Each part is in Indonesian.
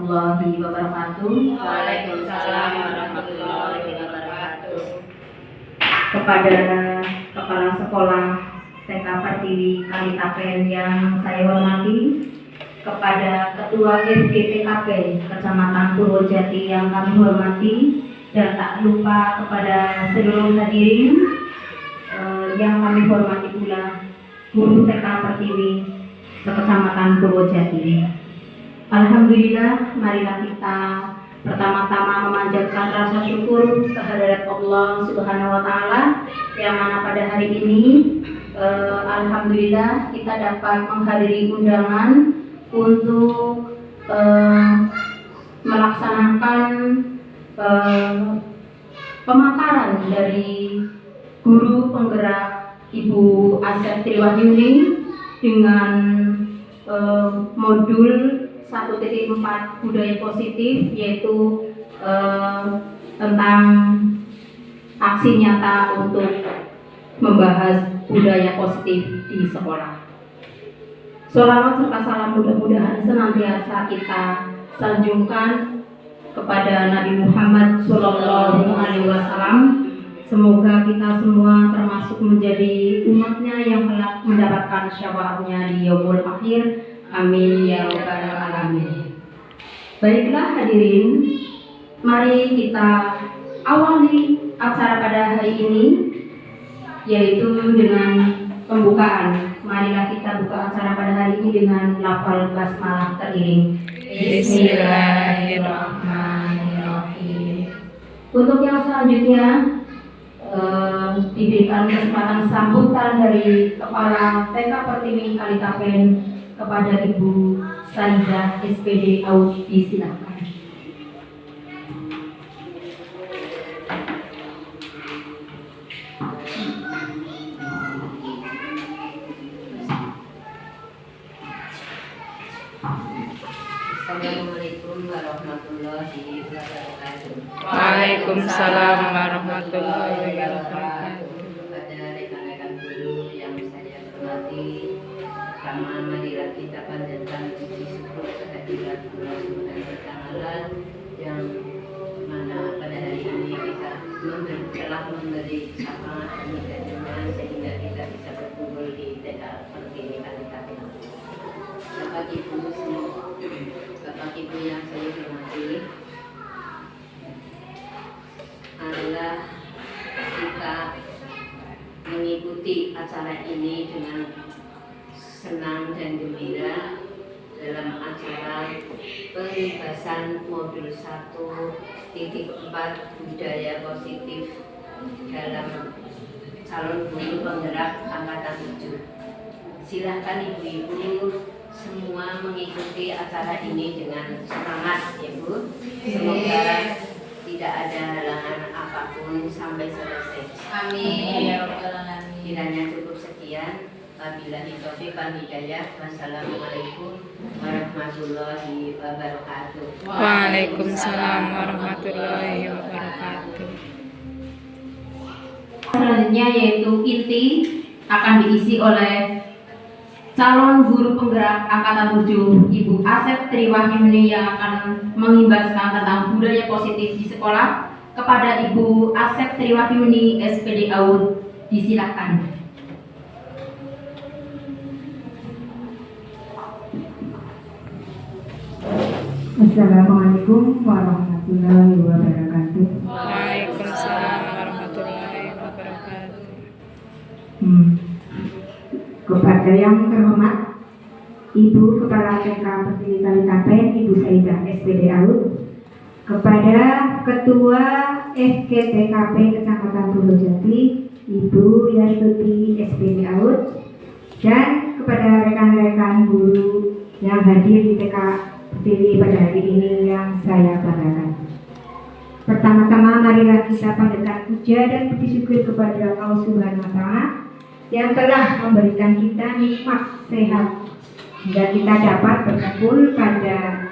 warahmatullahi wabarakatuh. Waalaikumsalam warahmatullahi wabarakatuh. Kepada Kepala Sekolah TK Pertiwi Kalitapen yang saya hormati, kepada Ketua FGTKP Kecamatan Purwojati yang kami hormati, dan tak lupa kepada seluruh hadirin yang kami hormati pula guru TK Pertiwi Kecamatan Purwojati. Alhamdulillah, marilah kita pertama-tama memanjatkan rasa syukur kehadirat Allah Subhanahu wa Ta'ala, yang mana pada hari ini alhamdulillah kita dapat menghadiri undangan untuk melaksanakan pemaparan dari guru penggerak Ibu Asep Triwahyuni dengan modul 1.4 budaya positif, yaitu tentang aksi nyata untuk membahas budaya positif di sekolah. Sholawat serta salam mudah-mudahan senantiasa kita sanjungkan kepada Nabi Muhammad SAW. Semoga kita semua termasuk menjadi umatnya yang kelak mendapatkan syafaatnya di yaumul akhir. Amin ya rabbal alamin. Baiklah hadirin, mari kita awali acara pada hari ini, yaitu dengan pembukaan. Marilah kita buka acara pada hari ini dengan lafal basmalah teriring. Bismillahirrahmanirrahim. Untuk yang selanjutnya diberikan kesempatan sambutan dari Kepala TK Pertiwi Kalitapen kepada Ibu Saidah SPD AUD, disilakan. Assalamualaikum warahmatullahi wabarakatuh. Waalaikumsalam warahmatullahi wabarakatuh. Kepada rekan-rekan guru yang saya hormati, pertama marilah kita panjatkan puji syukur kehadirat Allah Subhanahu wa Ta'ala, yang mana pada hari ini kita telah memberi syafaat dan hidayahnya sehingga kita bisa berkumpul di TK Pertiwi Kalitapen. Bapak Ibu yang saya hormati, adalah kita mengikuti acara ini dengan senang dan gembira dalam acara pembahasan modul 1.4 budaya positif dalam calon guru penggerak angkatan 7. Silahkan ibu-ibu semua mengikuti acara ini dengan semangat, ya Bu. Semoga tidak ada halangan apapun sampai selesai. Amin ya rabbal alamin. Kiranya cukup sekian. Wabillahi taufiq wal hidayah. Wassalamualaikum warahmatullahi wabarakatuh. Waalaikumsalam warahmatullahi wabarakatuh. Selanjutnya yaitu inti akan diisi oleh calon guru penggerak angkatan 7 Ibu Asep Triwahyuni yang akan mengimbaskan tentang budaya positif di sekolah. Kepada Ibu Asep Triwahyuni SPD AUD, disilakan. Assalamualaikum warahmatullahi wabarakatuh. Waalaikumsalam warahmatullahi wabarakatuh. Kepada yang terhormat Ibu Kepala TK Pertiwi Kalitapen, Ibu Saidah SPD AUD, kepada Ketua FGTKP Kecamatan Purwojati, Ibu Yastuti SPD AUD, dan kepada rekan-rekan guru yang hadir di TK Pertiwi pada hari ini yang saya banggakan. Pertama-tama marilah kita panjatkan puja dan puji syukur kepada Allah Subhanahu wa Ta'ala yang telah memberikan kita nikmat sehat hingga kita dapat berkumpul pada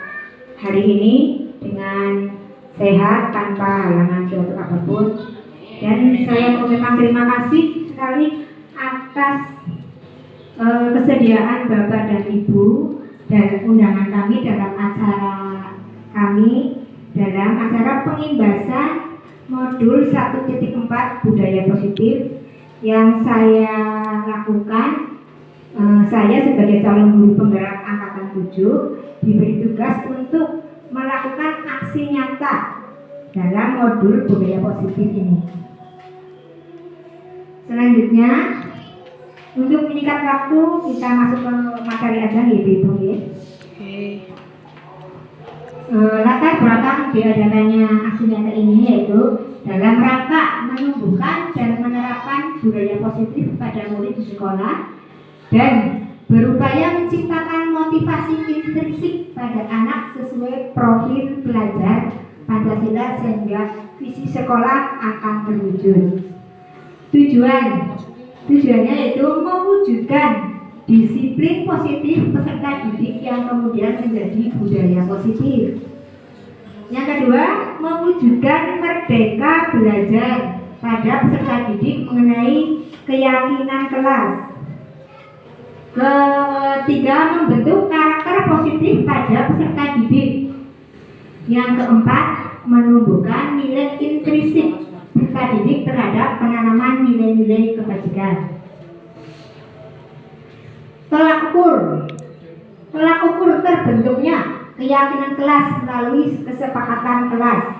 hari ini dengan sehat tanpa halangan suatu apapun. Dan saya mengucapkan terima kasih sekali atas kesediaan Bapak dan Ibu dan undangan kami dalam acara kami dalam acara pengimbasan modul 1.4 budaya positif yang saya lakukan. Saya sebagai calon guru penggerak angkatan 7 diberi tugas untuk melakukan aksi nyata dalam modul budaya positif ini. Selanjutnya, untuk menyingkat waktu, kita masuk ke materi aja ya Ibu ya. Latar belakang diadakannya aksi nyata ini yaitu dalam rangka menumbuhkan dan menerapkan budaya positif pada murid di sekolah dan berupaya menciptakan motivasi intrinsik pada anak sesuai profil belajar Pancasila sehingga visi sekolah akan terwujud. Tujuannya yaitu mewujudkan disiplin positif peserta didik yang kemudian menjadi budaya positif. Yang kedua, mewujudkan merdeka belajar pada peserta didik mengenai keyakinan kelas. Ketiga, membentuk karakter positif pada peserta didik. Yang keempat, menumbuhkan nilai intrinsik peserta didik terhadap penanaman nilai-nilai kebajikan. Tolak ukur terbentuknya keyakinan kelas melalui kesepakatan kelas.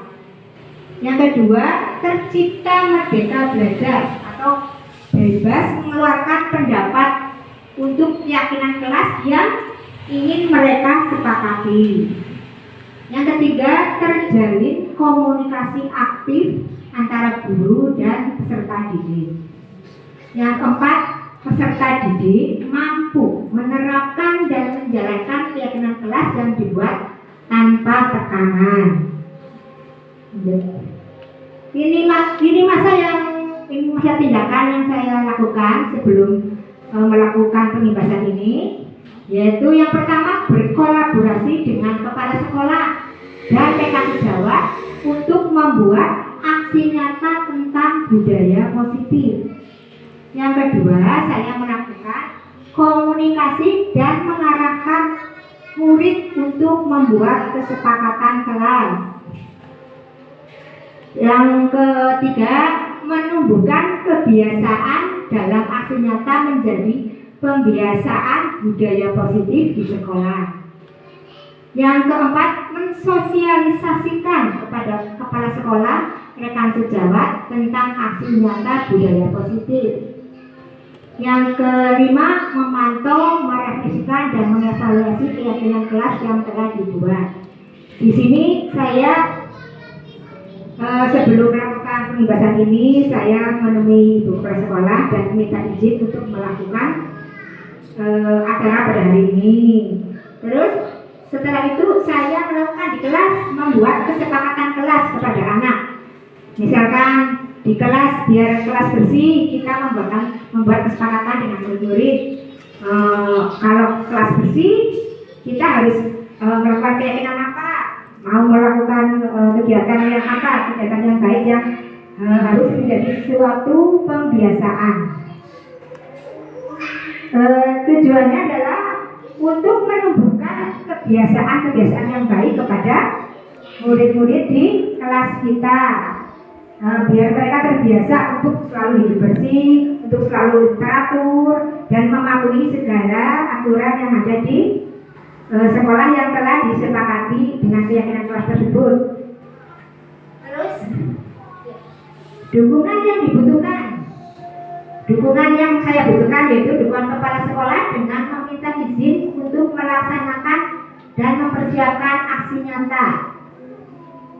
Yang kedua, tercipta merdeka belajar atau bebas mengeluarkan pendapat untuk keyakinan kelas yang ingin mereka sepakati. Yang ketiga, terjalin komunikasi aktif antara guru dan peserta didik. Yang keempat, peserta didik mampu menerapkan dan menjalankan keyakinan kelas yang dibuat tanpa tekanan. Ini masa tindakan yang saya lakukan sebelum melakukan pengimbasan ini, yaitu yang pertama berkolaborasi dengan kepala sekolah dan rekan sejawat untuk membuat aksi nyata tentang budaya positif. Yang kedua, saya melakukan komunikasi dan mengarahkan murid untuk membuat kesepakatan kelas. Yang ketiga, menumbuhkan kebiasaan dalam aksi nyata menjadi pembiasaan budaya positif di sekolah. Yang keempat, mensosialisasikan kepada kepala sekolah, rekan sejawat tentang aksi nyata budaya positif. Yang kelima, memantau, merefleksikan dan mengevaluasi keyakinan kelas yang telah dibuat. Di sini saya sebelum melakukan pengimbasan ini, saya menemui ibu kepala sekolah dan minta izin untuk melakukan acara pada hari ini. Terus setelah itu saya melakukan di kelas, membuat kesepakatan kelas kepada anak. Misalkan di kelas, biar kelas bersih, kita membuat kesepakatan dengan murid-murid. Kalau kelas bersih, kita harus melakukan keyakinan apa, mau melakukan kegiatan yang apa, kegiatan yang baik yang harus menjadi suatu pembiasaan. Tujuannya adalah untuk menumbuhkan kebiasaan-kebiasaan yang baik kepada murid-murid di kelas kita. Biar mereka terbiasa untuk selalu hidup bersih, untuk selalu teratur dan mematuhi segala aturan yang ada di sekolah yang telah disepakati dengan keyakinan kelas tersebut. Terus, dukungan yang dibutuhkan. Dukungan yang saya butuhkan yaitu dukungan kepala sekolah dengan meminta izin untuk melaksanakan dan mempersiapkan aksi nyata.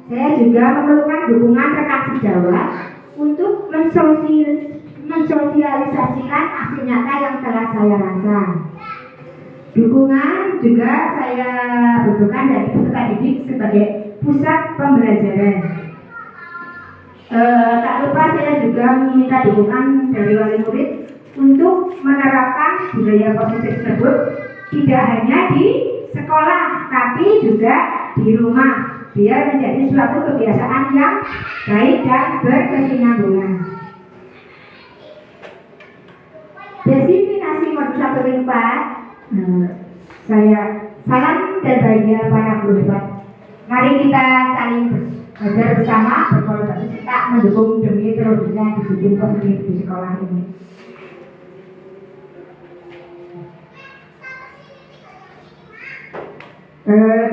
Saya juga memerlukan dukungan rekan sejawat untuk mensosialisasikan aksi nyata yang telah saya rancang. Dukungan juga saya butuhkan dari peserta didik sebagai pusat pembelajaran. Tak lupa saya juga meminta dukungan dari wali murid untuk menerapkan budaya positif tersebut tidak hanya di sekolah tapi juga di rumah, biar menjadi suatu kebiasaan yang baik dan berkesinambungan. Desiminasi modul 1.4, saya salam dan bahagia para guru hebat Mari kita saling belajar bersama, berkolaborasi serta mendukung demi terwujudnya disiplin positif di sekolah ini.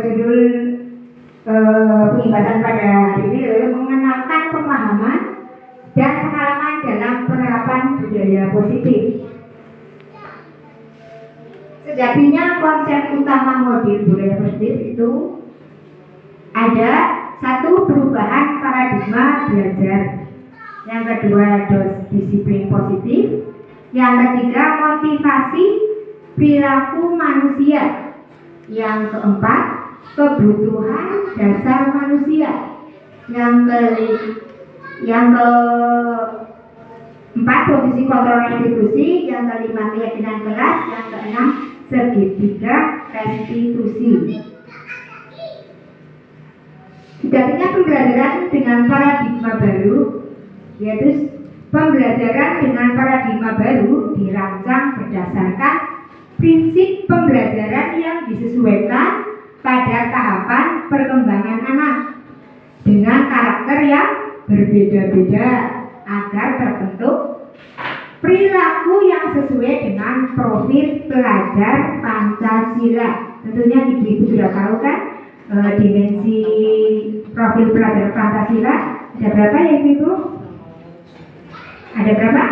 Judul pembahasan pada hari ini adalah mengenalkan pemahaman dan pengalaman dalam penerapan budaya positif. Sejatinya konsep utama model budaya positif itu ada satu, perubahan paradigma belajar, yang kedua disiplin positif, yang ketiga motivasi perilaku manusia, yang keempat kebutuhan dasar manusia, yang keempat posisi kontrol institusi, yang kelima keyakinan kelas, yang keenam segitiga restitusi. Sejatinya pembelajaran dengan paradigma baru, yaitu pembelajaran dengan paradigma baru dirancang berdasarkan prinsip pembelajaran yang disesuaikan pada tahapan perkembangan anak dengan karakter yang berbeda-beda agar terbentuk perilaku yang sesuai dengan profil pelajar Pancasila. Tentunya ibu-ibu sudah tahu kan dimensi profil pelajar Pancasila ada berapa ya ibu? Ada berapa?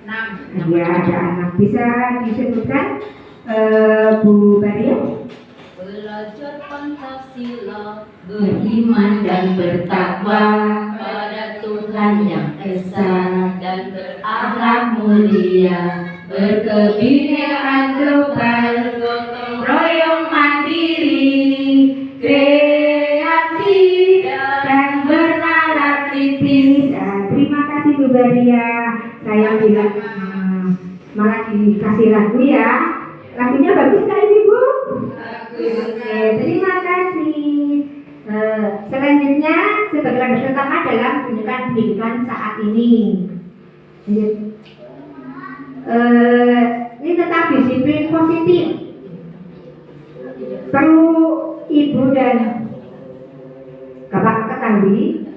6. Ya, ada 6. Bisa disebutkan Bu Maria? Belajar Pancasila, beriman dan bertakwa pada Tuhan yang Esa dan berakhlak mulia, berkebinekaan global, gotong royong mandiri, kreatif dan bernalar kritis. Terima kasih Bu Maria. Saya bilang malah dikasih lagu ya. Lagunya bagus kan ibu? Oke, terima kasih. Selanjutnya sebagai landasan utama dalam pendidikan saat ini. Ini tentang disiplin positif. Perlu ibu dan bapak ketahui.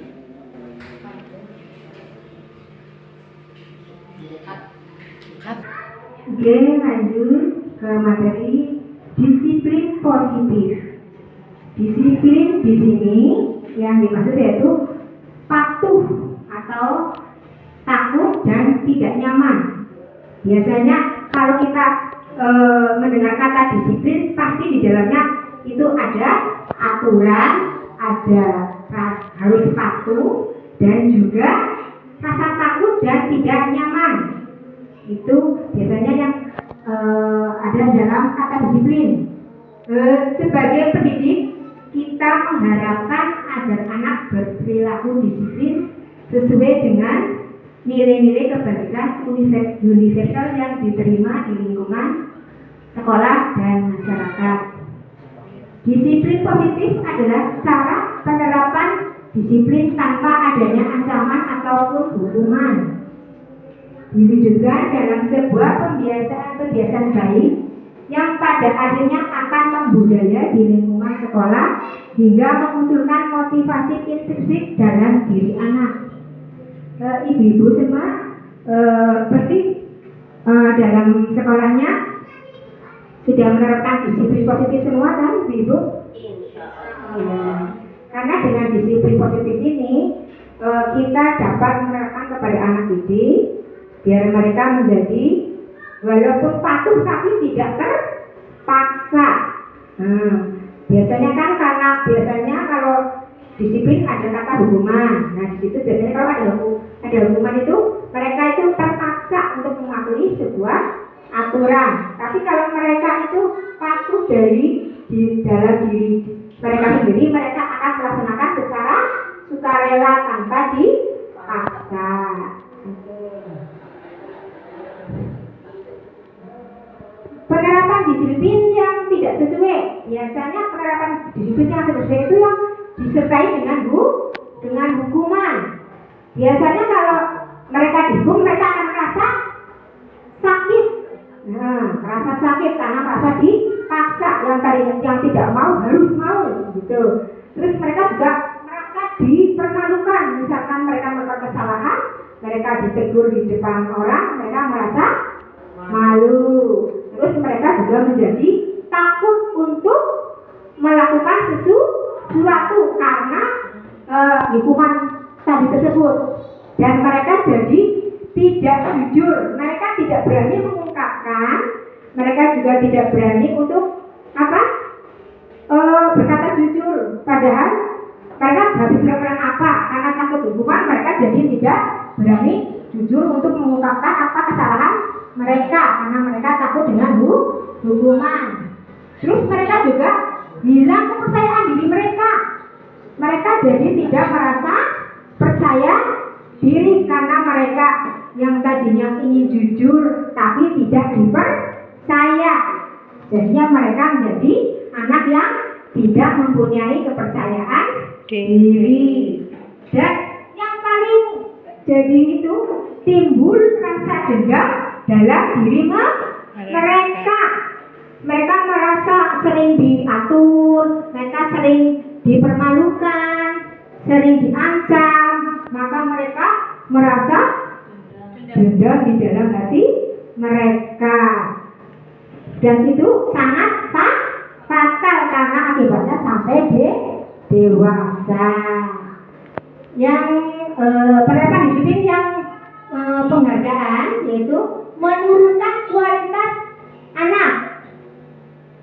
Oke, lanjut ke materi disiplin positif. Disiplin di sini yang dimaksud yaitu patuh atau takut dan tidak nyaman. Biasanya kalau kita mendengar kata disiplin, pasti di dalamnya itu ada aturan, ada harus patuh, dan juga rasa takut dan tidak nyaman. Itu biasanya yang ada dalam kata disiplin. Sebagai pendidik, kita mengharapkan agar anak berperilaku disiplin sesuai dengan nilai-nilai kebaikan universal yang diterima di lingkungan sekolah dan masyarakat. Disiplin positif adalah cara penerapan disiplin tanpa adanya ancaman ataupun hukuman. Diwujudkan dalam sebuah kebiasaan baik yang pada akhirnya akan membudaya di lingkungan sekolah hingga memunculkan motivasi intrinsik dalam diri anak. Ibu-ibu semua berarti dalam sekolahnya sudah menerapkan disiplin positif semua kan ibu-ibu? Karena dengan disiplin positif ini kita dapat menerapkan kepada anak didik biar mereka menjadi walaupun patuh tapi tidak terpaksa. Biasanya kan karena kalau disiplin ada kata hukuman. Nah di situ biasanya kalau ada hukuman itu mereka itu terpaksa untuk mematuhi sebuah aturan. Tapi kalau mereka itu patuh di dalam diri mereka sendiri, mereka akan melaksanakan secara sukarela tanpa dipaksa. Penerapan disiplin yang tidak sesuai, biasanya penerapan disiplin yang tidak sesuai itu yang disertai dengan hukuman. Biasanya kalau mereka dihukum, mereka akan merasa sakit. Merasa sakit karena merasa dipaksa, yang tidak mau harus mau gitu. Terus mereka juga merasa dipermalukan, misalkan mereka melakukan kesalahan, mereka ditegur di depan orang, mereka merasa malu. Terus mereka juga menjadi takut untuk melakukan sesuatu karena hukuman tadi tersebut, dan mereka jadi tidak jujur. Mereka tidak berani mengungkapkan, mereka juga tidak berani untuk berkata jujur, padahal mereka habis melakukan apa, karena takut hukuman mereka jadi tidak berani jujur untuk mengungkapkan apa kesalahan mereka, karena mereka takut dengan hukuman. Terus mereka juga hilang kepercayaan diri mereka. Mereka jadi tidak merasa percaya diri karena mereka yang tadinya ingin jujur tapi tidak dipercaya. Jadinya mereka menjadi anak yang tidak mempunyai kepercayaan diri. Dan yang paling jadi itu timbul rasa dendam dalam diri mereka. Mereka merasa sering diatur, mereka sering dipermalukan, sering diancam, maka mereka merasa dendam di dalam hati mereka. Dan itu sangat fatal karena akibatnya sampai dewasa. Yang penerapan disiplin yang penghargaan yaitu menurunkan kualitas anak.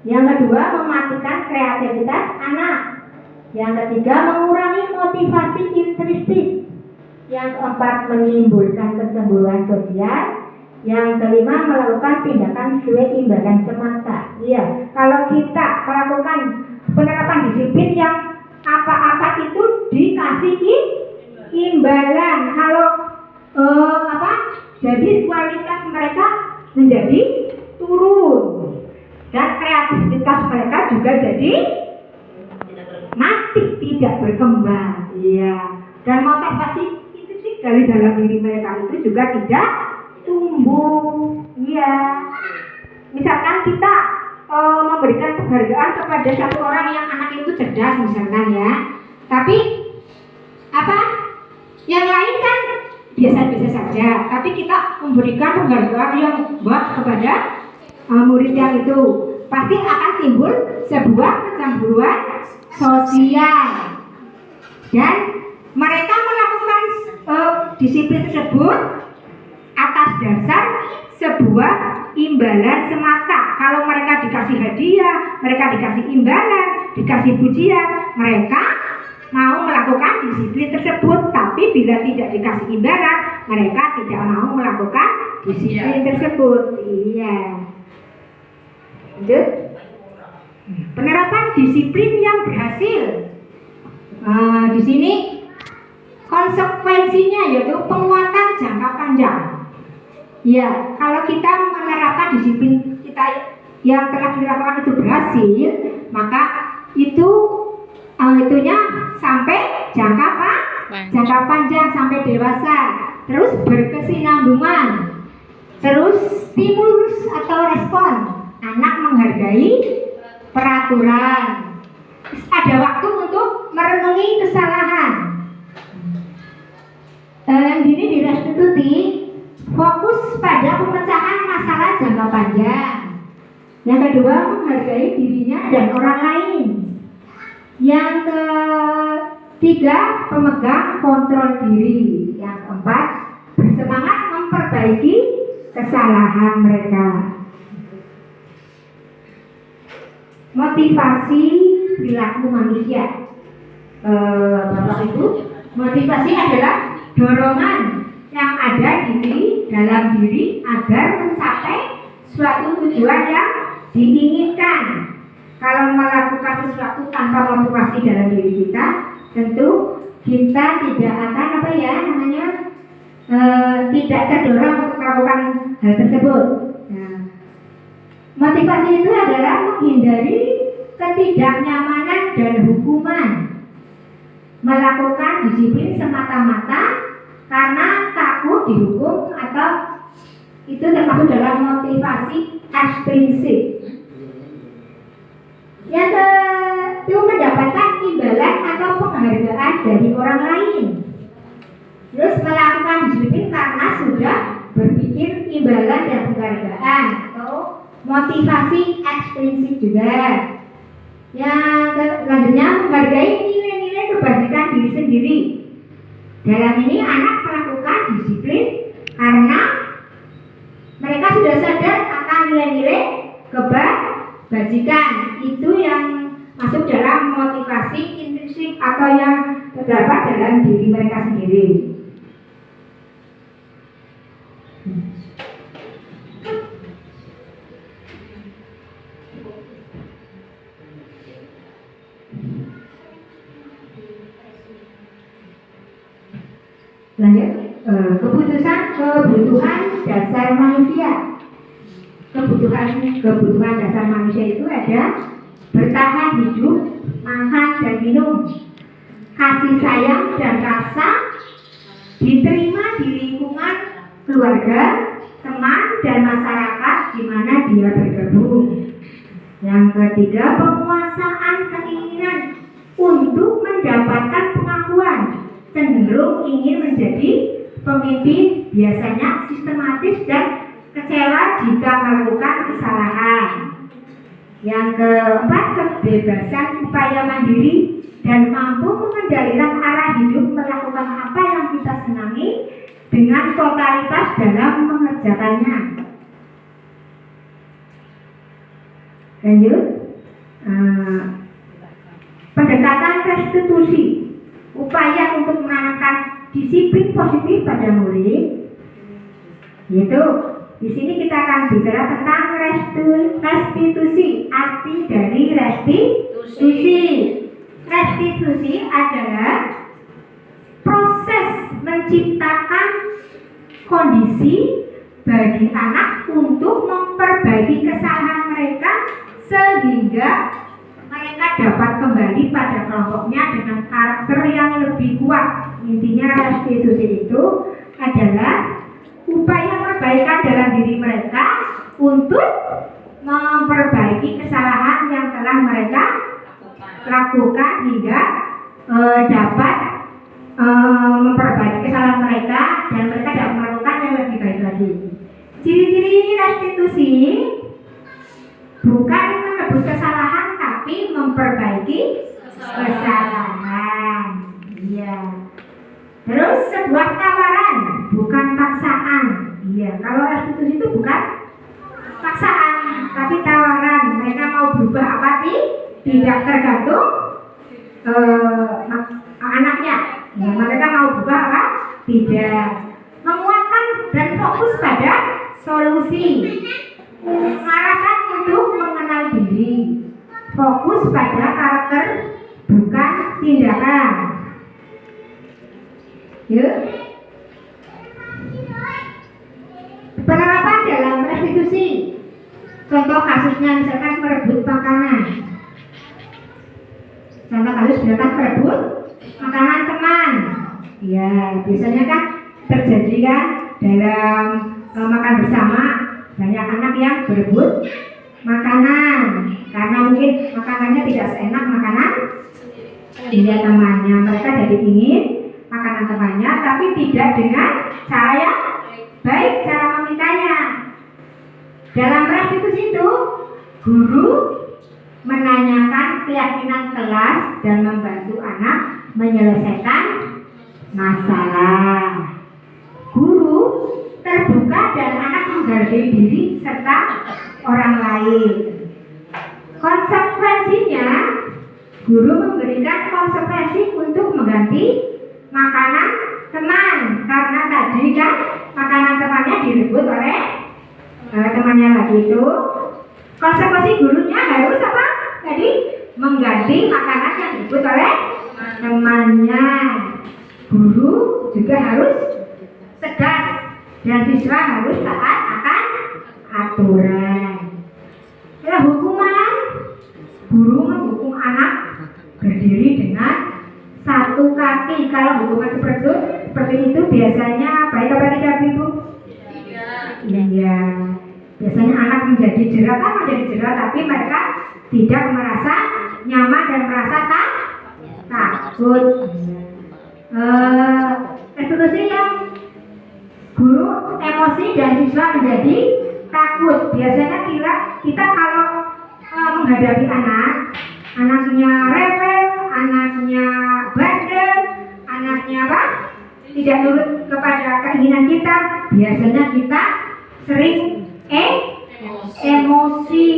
Yang kedua, mematikan kreativitas anak. Yang ketiga, mengurangi motivasi intrinsik. Yang keempat, menimbulkan kecemburuan sosial. Yang kelima, melakukan tindakan sesuai imbalan semata. Iya, kalau kita melakukan penerapan disiplin yang apa-apa itu dikasih imbalan. Kalau jadi kualitas mereka menjadi turun. Dan kreativitas mereka juga jadi mati, tidak berkembang. Iya. Dan motivasi itu sih dari dalam diri mereka itu juga tidak tumbuh. Iya. Misalkan kita memberikan penghargaan kepada satu orang yang anak itu cerdas misalkan ya. Tapi yang lain kan biasa-biasa saja. Tapi kita memberikan penghargaan yang baik kepada murid yang itu, pasti akan timbul sebuah kecemburuan sosial, dan mereka melakukan disiplin tersebut atas dasar sebuah imbalan semata. Kalau mereka dikasih hadiah, mereka dikasih imbalan, dikasih pujian, mereka mau melakukan disiplin tersebut. Tapi bila tidak dikasih imbalan, mereka tidak mau melakukan disiplin tersebut. Iya. Lanjut. Penerapan disiplin yang berhasil. Di sini konsekuensinya yaitu penguatan jangka panjang. Ya, kalau kita menerapkan disiplin kita yang telah dilakukan itu berhasil, maka itunya sampai jangka panjang sampai dewasa, terus berkesinambungan, terus stimulus atau respon. Anak menghargai peraturan. Ada waktu untuk merenungi kesalahan. Ini direstitusi fokus pada pemecahan masalah jangka panjang. Yang kedua, menghargai dirinya dan orang lain. Yang ketiga, pemegang kontrol diri. Yang keempat, bersemangat memperbaiki kesalahan mereka. Motivasi perilaku manusia. Bapak Ibu, motivasi adalah dorongan yang ada dalam diri agar mencapai suatu tujuan yang diinginkan. Kalau melakukan sesuatu tanpa motivasi dalam diri kita, tentu kita tidak akan tidak terdorong untuk melakukan hal tersebut. Motivasi itu adalah menghindari ketidaknyamanan dan hukuman. Melakukan disiplin semata-mata karena takut dihukum atau itu termasuk dalam motivasi ekstrinsik. Yang kedua, mendapatkan imbalan berpikir imbalan dan penghargaan atau motivasi eksplisit juga. Yang selanjutnya menghargai nilai-nilai kebajikan diri sendiri. Dalam ini anak melakukan disiplin karena mereka sudah sadar akan nilai-nilai kebajikan. Itu yang masuk dalam motivasi intrinsik atau yang terdapat dalam diri mereka sendiri. Lanjut, kebutuhan dasar manusia. Kebutuhan dasar manusia itu ada bertahan hidup, makan dan minum, kasih sayang dan rasa, diterima di lingkungan keluarga, teman dan masyarakat di mana dia bergabung. Yang ketiga, penguasaan keinginan untuk mendapatkan pengakuan, cenderung ingin menjadi pemimpin, biasanya sistematis dan kecewa jika melakukan kesalahan. Yang keempat, kebebasan upaya mandiri dan mampu mengendalikan arah hidup, melakukan apa yang kita senangi dengan totalitas dalam mengerjakannya. Lanjut, pendekatan restitusi, upaya untuk menanamkan disiplin positif pada murid. Yaitu di sini kita akan bicara tentang restitusi. Arti dari restitusi. Restitusi adalah proses menciptakan kondisi bagi anak untuk memperbaiki kesalahan mereka sehingga mereka dapat kembali pada kelompoknya dengan karakter yang lebih kuat. Intinya restitusi itu adalah upaya perbaikan dalam diri mereka untuk memperbaiki kesalahan yang telah mereka lakukan hingga dapat memperbaiki kesalahan mereka dan mereka dapat melakukan yang lebih baik lagi. Ciri-ciri restitusi bukan menebus kesalahan tapi memperbaiki kesalahan. Iya. Terus sebuah tawaran, bukan paksaan. Iya, kalau restitusi itu bukan paksaan, tapi tawaran. Mereka mau berubah apa sih? Tidak tergantung anaknya. Ya, mereka mau berubah apa? Tidak. Menguatkan dan fokus pada solusi. Mengarahkan untuk mengenal diri. Fokus pada karakter, bukan tindakan. Yuk. Penerapan dalam restitusi. Contoh kasusnya misalkan merebut makanan. Contoh kasus misalkan merebut makanan teman. Ya, biasanya kan terjadi kan dalam makan bersama banyak anak yang berebut makanan karena mungkin makanannya tidak seenak makanan dia temannya. Mereka jadi ingin makanan temannya tapi tidak dengan cara yang baik, cara memintanya. Dalam restitusi itu guru menanyakan keyakinan kelas dan membantu anak menyelesaikan masalah. Guru terbuka dan anak menghargai diri serta orang lain. Konsekuensinya, guru memberikan konsekuensi untuk mengganti makanan teman karena tadi kan makanan temannya direbut oleh temannya lagi itu. Konsekuensi gurunya harus apa? Tadi mengganti makanan yang direbut oleh temannya. Guru juga harus tegas dan siswa harus taat akan aturan. Ya, hukuman, guru menghukum anak berdiri dengan satu kaki. Kalau hukuman seperti itu biasanya baik apa tidak, Ibu? Iya. Biasanya anak menjadi jerat tapi mereka tidak merasa nyaman dan merasa takut. Restitusi yang guru emosi dan siswa menjadi takut. Biasanya kita kalau menghadapi anaknya rewel, anaknya bandel, anaknya apa? Tidak nurut kepada keinginan kita, biasanya kita sering emosi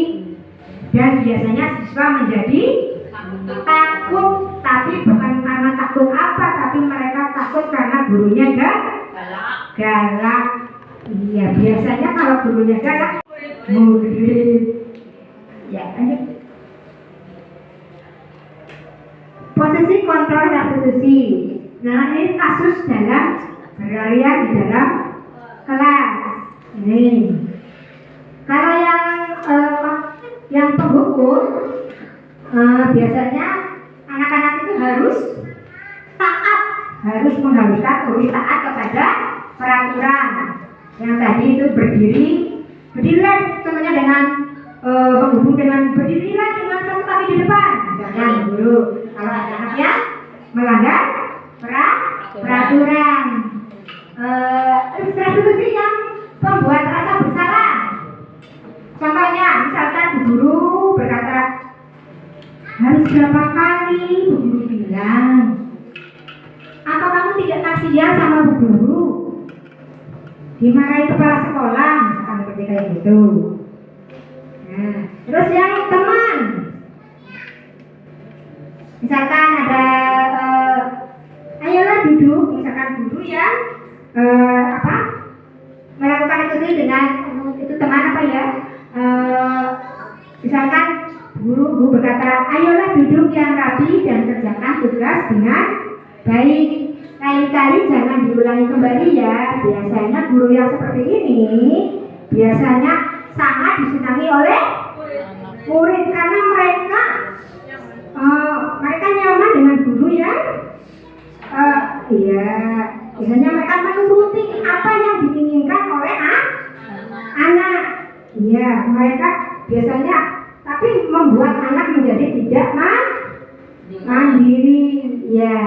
dan biasanya siswa menjadi takut, tapi bukan karena takut apa, tapi mereka takut karena gurunya galak. Iya, biasanya kalau gurunya galak, murid. Ya, lanjut. Posisi kontrol dan posisi. Nah, ini kasus dalam berkarya di dalam kelas. Ini. Kalau yang penghukum, biasanya anak-anak itu harus mengharuskan guru taat kepada peraturan. Yang tadi itu berdirilah contohnya dengan menghubung dengan berdirilah dengan satu kaki di depan. Misalkan guru, kalau ada anaknya melanggar peraturan, restitusi yang membuat rasa bersalah. Contohnya, misalkan guru berkata, harus berapa kali Bu Guru bilang, apa kamu tidak kasihan sama Bu Guru? Dimarahi kepala sekolah, misalkan seperti kayak gitu. Nah, terus yang teman, misalkan ada, ayolah duduk, misalkan guru yang melakukan itu dengan itu teman apa ya? Misalkan guru berkata, ayolah duduk yang rapi dan kerjakan tugas dengan baik. Kali-kali jangan diulangi kembali ya. Biasanya guru yang seperti ini biasanya sangat disenangi oleh murid karena mereka nyaman dengan guru yang biasanya mereka menuruti apa yang diinginkan oleh anak. Iya, mereka biasanya tapi membuat anak menjadi tidak mandiri. Ya,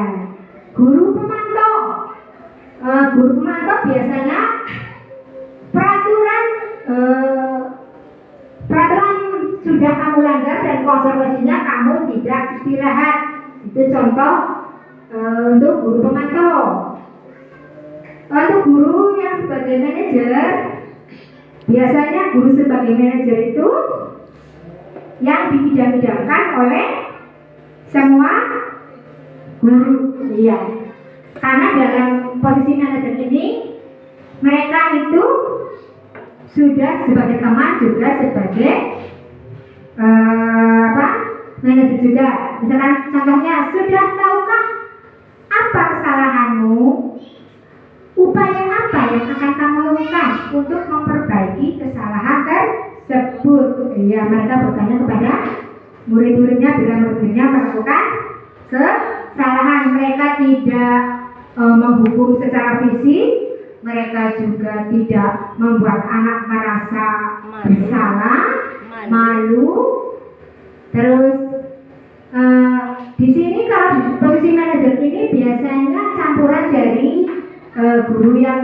guru pemantau biasanya peraturan sudah kamu langgar dan konsekuensinya kamu tidak istirahat. Itu contoh untuk guru pemantau. Untuk guru yang sebagai manajer, biasanya guru sebagai manajer itu yang diidam-idamkan oleh semua guru. Iya. Karena dalam posisi manajer ini mereka itu sudah sebagai teman juga sebagai manajer juga. Misalkan contohnya, sudah tahukah apa kesalahanmu? Upaya apa yang akan kamu lakukan untuk memperbaiki kesalahan tersebut? Ya, mereka bertanya kepada murid-muridnya bila murid-muridnya melakukan kesalahan. Mereka tidak menghukum secara fisik, mereka juga tidak membuat anak merasa bersalah, malu. Terus di sini kalau di posisi manajer ini biasanya campuran dari guru yang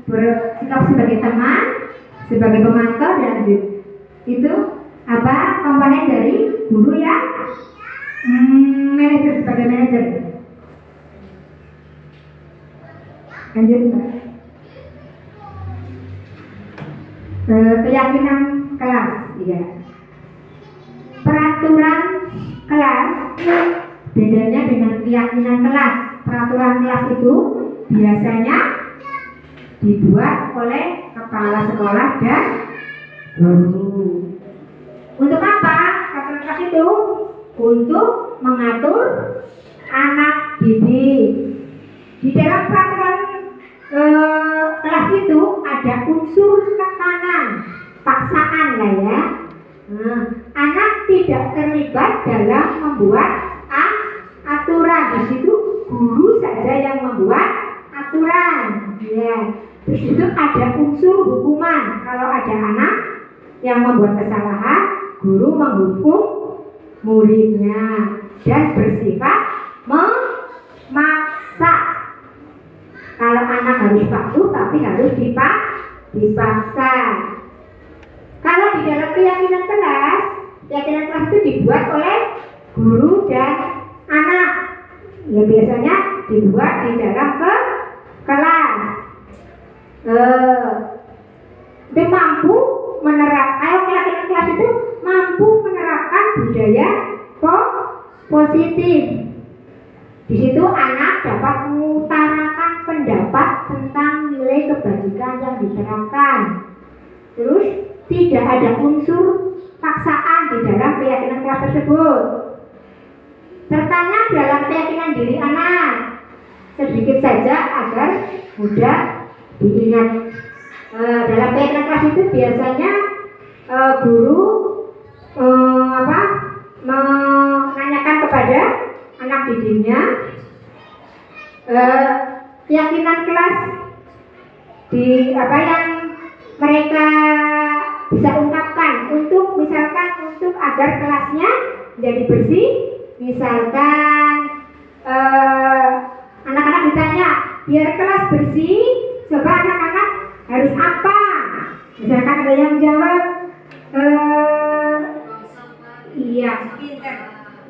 bersikap sebagai teman, sebagai pemantau, dan itu komponen dari guru yang manajer sebagai manajer. Lanjut, Mbak. Keyakinan kelas, ya. Peraturan kelas bedanya dengan keyakinan kelas. Peraturan kelas itu biasanya dibuat oleh kepala sekolah dan guru. Untuk apa peraturan kelas itu? Untuk mengatur anak didik. Di dalam peraturan kelas itu ada unsur tekanan, paksaan lah ya. Anak tidak terlibat dalam membuat aturan. Di situ guru saja yang membuat aturan. Ya. Di situ ada unsur hukuman. Kalau ada anak yang membuat kesalahan, guru menghukum muridnya dan bersifat memaksa. Kalau anak harus patuh, tapi harus dipaksa. Kalau di dalam keyakinan kelas itu dibuat oleh guru dan anak. Ya biasanya dibuat di dalam kelas. Dia mampu menerapkan keyakinan kelas itu mampu menerapkan budaya positif. Di situ anak dapat mengutarakan pendapat tentang nilai kebajikan yang diterapkan. Terus tidak ada unsur paksaan di dalam keyakinan kelas tersebut. Tertanam dalam keyakinan diri anak sedikit saja agar mudah diingat. Dalam keyakinan kelas itu biasanya guru menanyakan kepada anak didiknya keyakinan kelas di apa yang mereka bisa ungkapkan untuk misalkan untuk agar kelasnya jadi bersih. Misalkan anak-anak ditanya biar kelas bersih, coba anak-anak harus apa? Misalkan ada yang jawab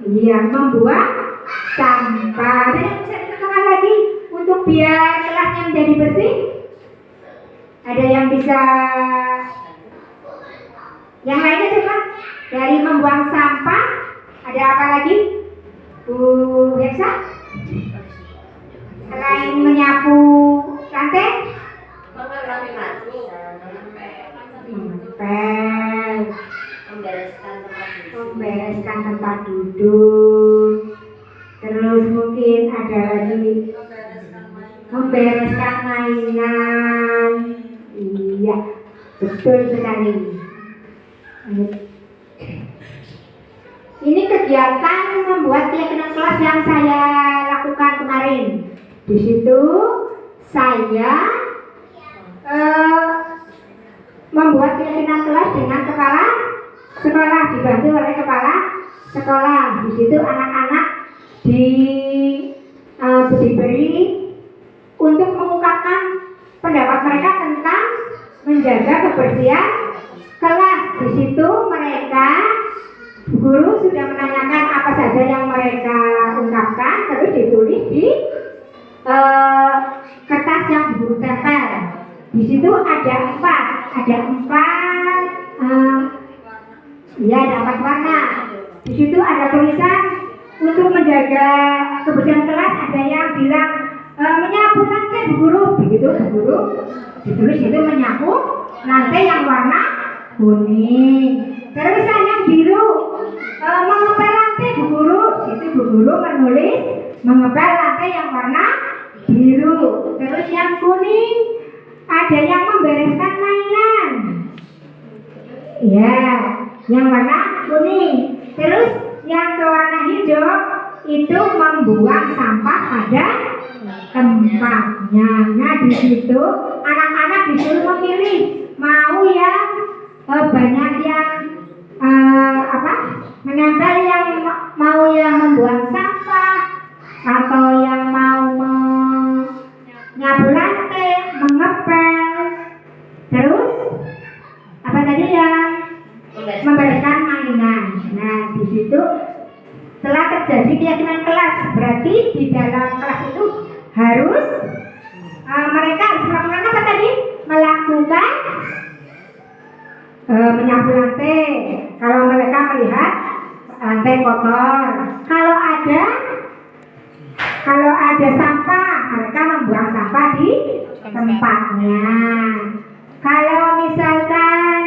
iya membuang sampah. Dan yang bisa ditentukan lagi untuk biar kelasnya menjadi bersih. Ada yang bisa yang lainnya coba dari membuang sampah. Ada apa lagi? Bu Heksa? Selain menyapu lantai? Mengepel, membereskan tempat duduk. Terus mungkin ada lagi membereskan mainan. Iya, betul sekali. Ini kegiatan membuat keyakinan kelas yang saya lakukan kemarin. Di situ saya membuat keyakinan kelas dengan kepala sekolah, dibantu oleh kepala sekolah. Di situ anak-anak diberi untuk mengungkapkan pendapat mereka tentang menjaga kebersihan kelas. Di situ mereka guru sudah menanyakan apa saja yang mereka ungkapkan, terus ditulis di kertas yang guru tempel. Di situ ada empat warna. Di situ ada tulisan untuk menjaga kebersihan kelas. Ada yang bilang menyapu lantai Bu Guru, begitu Bu Guru. Ditulis itu menyapu lantai yang warna kuning. Terus yang biru mengepel lantai Bu Guru. Situ Bu Guru menulis mengepel lantai yang warna biru. Terus yang kuning ada yang membereskan mainan. Ya, yang warna kuning. Terus yang warna hijau itu membuang sampah pada tempatnya. Nah, di situ anak-anak disuruh memilih mau yang banyak yang menempel, yang mau yang membuang sampah atau yang mau menyapu lantai, mengepel. Terus apa tadi ya? Membereskan mainan. Nah, di situ telah terjadi keyakinan kelas. Berarti di dalam kelas itu harus mereka harus melakukan apa tadi? Melakukan menyapu lantai. Kalau mereka melihat lantai kotor, kalau ada sampah, mereka membuang sampah di tempatnya. Kalau misalkan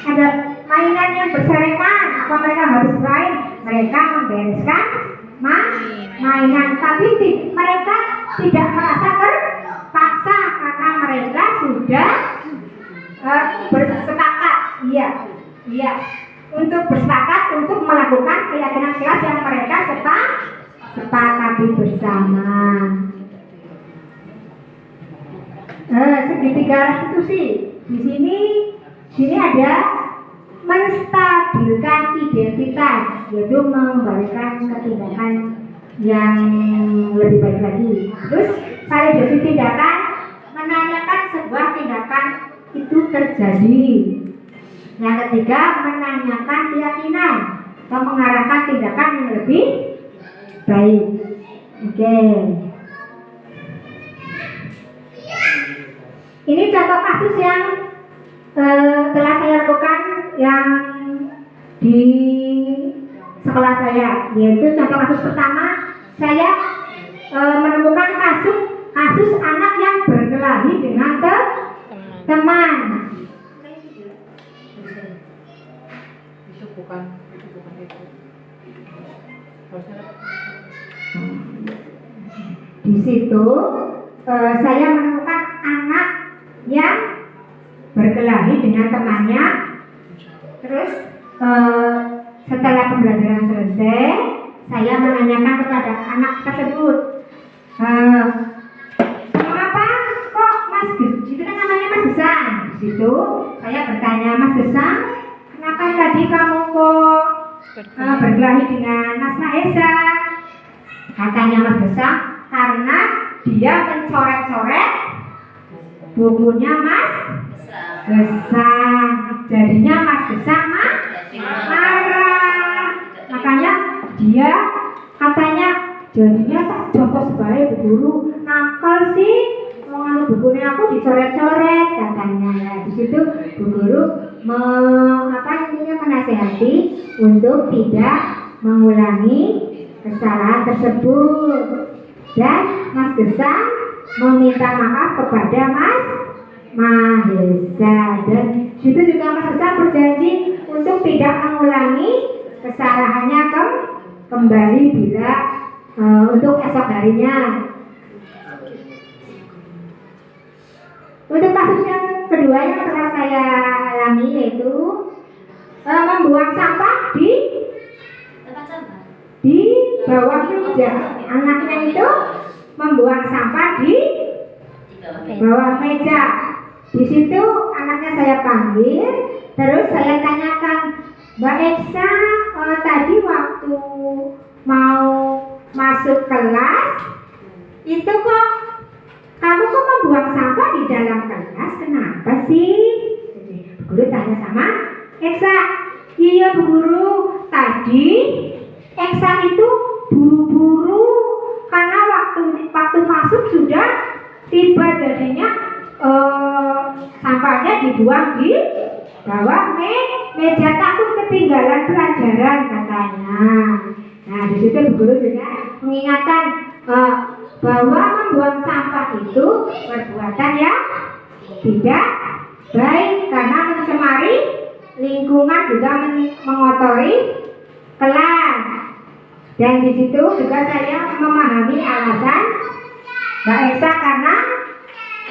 ada mainan yang berserakan, apa mereka harus main? Mereka membereskan mainan. Tapi mereka tidak merasa terpaksa karena mereka sudah bersepakat. Iya. Untuk bersepakat untuk melakukan keyakinan kelas yang mereka sepakati bersama. Segitiga restitusi. Di sini ada menstabilkan identitas, yaitu memberikan ketindakan yang lebih baik lagi. Terus validasi tindakan menanyakan sebuah tindakan itu terjadi. Yang ketiga, menanyakan keyakinan atau mengarahkan tindakan yang lebih baik. Oke. Ini contoh kasus yang telah saya lakukan yang di sekolah saya, yaitu contoh kasus pertama, saya menemukan kasus anak yang berkelahi dengan teman. Itu bukan itu. Di situ saya menemukan anak yang berkelahi dengan temannya. Terus setelah pembelajaran selesai, saya menanyakan kepada anak tersebut, mengapa kok Mas Gesang, itu kan namanya Mas Gesang. Di situ saya bertanya, Mas Gesang, kenapa tadi kamu kok berkelahi dengan Mas Mahesa? Katanya Mas Gesang, karena dia mencoret-coret bukunya Mas Gesang. Jadinya Mas Gesang marah. Makanya dia katanya, jadinya tak jotos baik Bu Guru, nakal sih, mau bukunya aku dicoret-coret katanya. Ya, di situ Bu Guru menasehati untuk tidak mengulangi kesalahan tersebut. Dan Mas Gesang meminta maaf kepada Mas Mahesa, dan itu juga Mas Gesang berjanji untuk tidak mengulangi kesalahannya kembali bila untuk esok harinya. Untuk kasus yang kedua yang telah saya alami, yaitu membuang sampah di bawah meja. Anaknya itu membuang sampah di bawah meja. Di situ anaknya saya panggil, terus saya tanyakan, Mbak Eksa, tadi waktu mau masuk kelas itu kok kamu kok membuang sampah di dalam kelas, kenapa sih? Bu Guru tanya sama Eksa. Iya Bu Guru, tadi Eksa itu buru-buru karena waktu masuk sudah tiba, jadinya sampahnya dibuang di bawah meja, takut ketinggalan pelajaran katanya. Nah, di situ Bu Guru juga mengingatkan bahwa membuang sampah itu perbuatan yang tidak baik karena mencemari lingkungan, juga mengotori kelas. Dan di situ juga saya memahami alasan Mbak Esa karena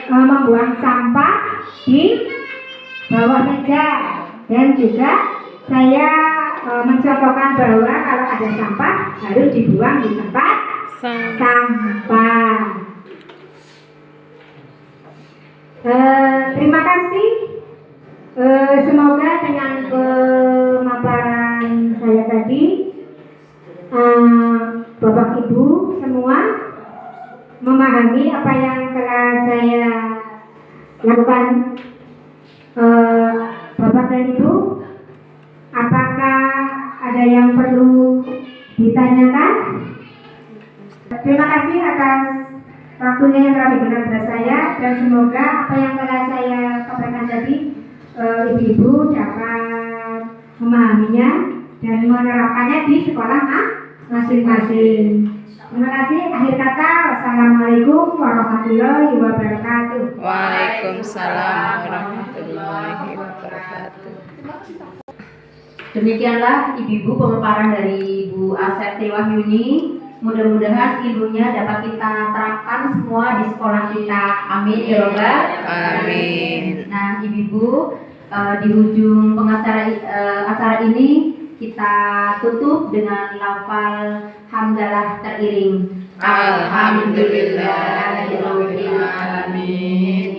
membuang sampah di bawah meja, dan juga saya mencontohkan bahwa kalau ada sampah harus dibuang di tempat sampah. Terima kasih. Semoga dengan pemaparan saya tadi, Bapak Ibu semua memahami apa yang telah saya lakukan. Bapak dan Ibu, apakah ada yang perlu ditanyakan? Terima kasih atas waktunya yang telah diberikan kepada saya, dan semoga apa yang telah saya sampaikan tadi ibu-ibu dapat memahaminya dan menerapkannya di sekolah masing-masing. Terima kasih. Akhir kata, wassalamualaikum warahmatullahi wabarakatuh. Waalaikumsalam warahmatullahi wabarakatuh. Demikianlah ibu-ibu pemaparan dari Bu Asep Triwahyuni. Mudah-mudahan ilmunya dapat kita terapkan semua di sekolah kita. Amin ya robbal Amin. Nah, ibu-ibu, di ujung acara ini kita tutup dengan lafal hamdalah teriring. Alhamdulillahirabbil alamin.